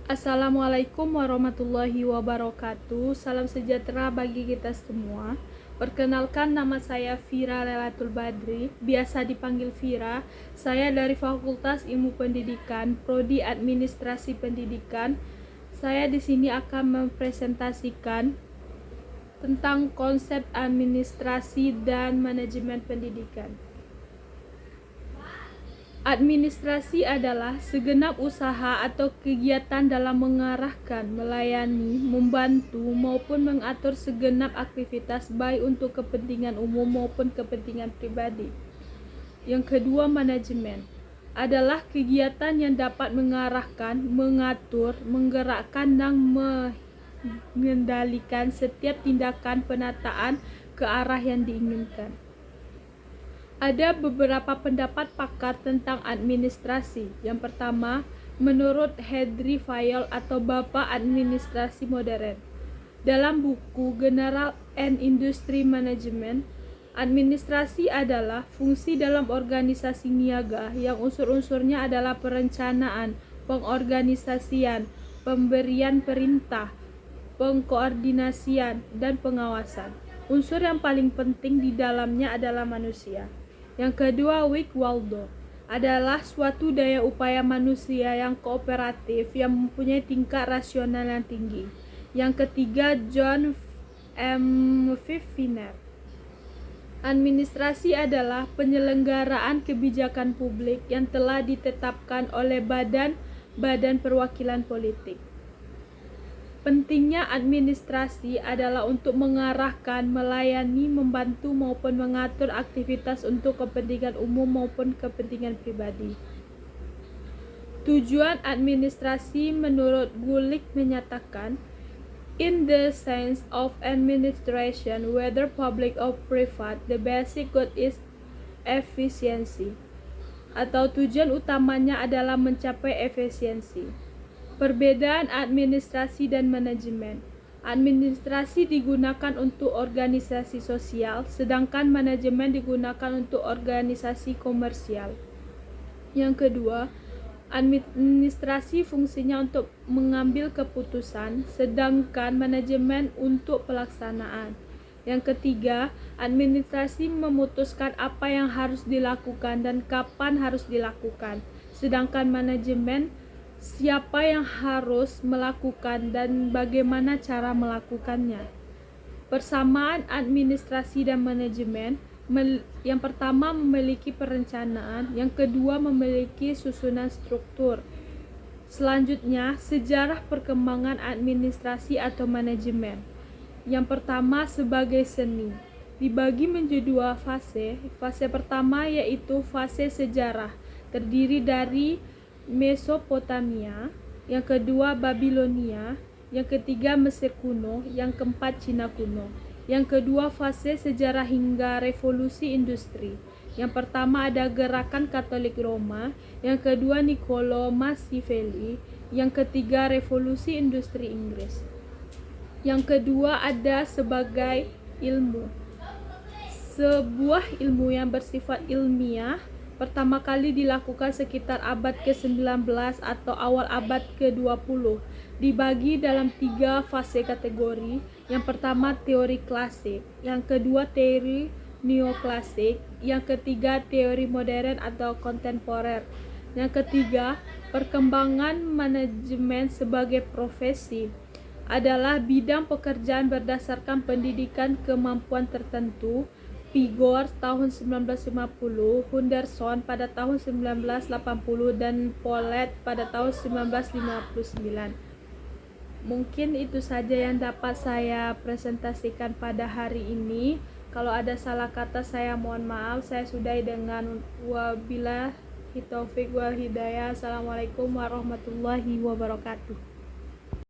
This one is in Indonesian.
Assalamualaikum warahmatullahi wabarakatuh. Salam sejahtera bagi kita semua. Perkenalkan, nama saya Vira Lailatul Badri, biasa dipanggil Vira. Saya dari Fakultas Ilmu Pendidikan, Prodi Administrasi Pendidikan. Saya di sini akan mempresentasikan tentang konsep administrasi dan manajemen pendidikan. Administrasi adalah segenap usaha atau kegiatan dalam mengarahkan, melayani, membantu, maupun mengatur segenap aktivitas baik untuk kepentingan umum maupun kepentingan pribadi. Yang kedua, manajemen adalah kegiatan yang dapat mengarahkan, mengatur, menggerakkan, dan mengendalikan setiap tindakan penataan ke arah yang diinginkan. Ada beberapa pendapat pakar tentang administrasi. Yang pertama, menurut Henry Fayol atau Bapak Administrasi Modern, dalam buku General and Industry Management, administrasi adalah fungsi dalam organisasi niaga yang unsur-unsurnya adalah perencanaan, pengorganisasian, pemberian perintah, pengkoordinasian, dan pengawasan. Unsur yang paling penting di dalamnya adalah manusia. Yang kedua, Wick Waldo adalah suatu daya upaya manusia yang kooperatif yang mempunyai tingkat rasional yang tinggi. Yang ketiga, John M. Finer. Administrasi adalah penyelenggaraan kebijakan publik yang telah ditetapkan oleh badan perwakilan politik. Pentingnya administrasi adalah untuk mengarahkan, melayani, membantu maupun mengatur aktivitas untuk kepentingan umum maupun kepentingan pribadi. Tujuan administrasi menurut Gulick menyatakan, in the sense of administration, whether public or private, the basic goal is efficiency. Atau tujuan utamanya adalah mencapai efisiensi. Perbedaan administrasi dan manajemen. Administrasi digunakan untuk organisasi sosial, sedangkan manajemen digunakan untuk organisasi komersial. Yang kedua, administrasi fungsinya untuk mengambil keputusan, sedangkan manajemen untuk pelaksanaan. Yang ketiga, administrasi memutuskan apa yang harus dilakukan dan kapan harus dilakukan, sedangkan manajemen siapa yang harus melakukan dan bagaimana cara melakukannya. Persamaan administrasi dan manajemen, yang pertama memiliki perencanaan, yang kedua memiliki susunan struktur. Selanjutnya, sejarah perkembangan administrasi atau manajemen. Yang pertama, sebagai seni, dibagi menjadi dua fase. Fase pertama yaitu fase sejarah, terdiri dari Mesopotamia, yang kedua Babilonia, yang ketiga Mesir kuno, yang keempat Cina kuno. Yang kedua, fase sejarah hingga revolusi industri. Yang pertama ada gerakan Katolik Roma, yang kedua Niccolo Machiavelli, yang ketiga revolusi industri Inggris. Yang kedua ada sebagai ilmu. Sebuah ilmu yang bersifat ilmiah pertama kali dilakukan sekitar abad ke-19 atau awal abad ke-20. Dibagi dalam 3 fase kategori. Yang pertama teori klasik, yang kedua teori neoklasik, yang ketiga teori modern atau kontemporer. Yang ketiga, perkembangan manajemen sebagai profesi adalah bidang pekerjaan berdasarkan pendidikan kemampuan tertentu. Pigor tahun 1950, Henderson pada tahun 1980, dan Polet pada tahun 1959. Mungkin itu saja yang dapat saya presentasikan pada hari ini. Kalau ada salah kata saya mohon maaf. Saya sudahi dengan wabillahi taufik wal hidayah. Assalamualaikum warahmatullahi wabarakatuh.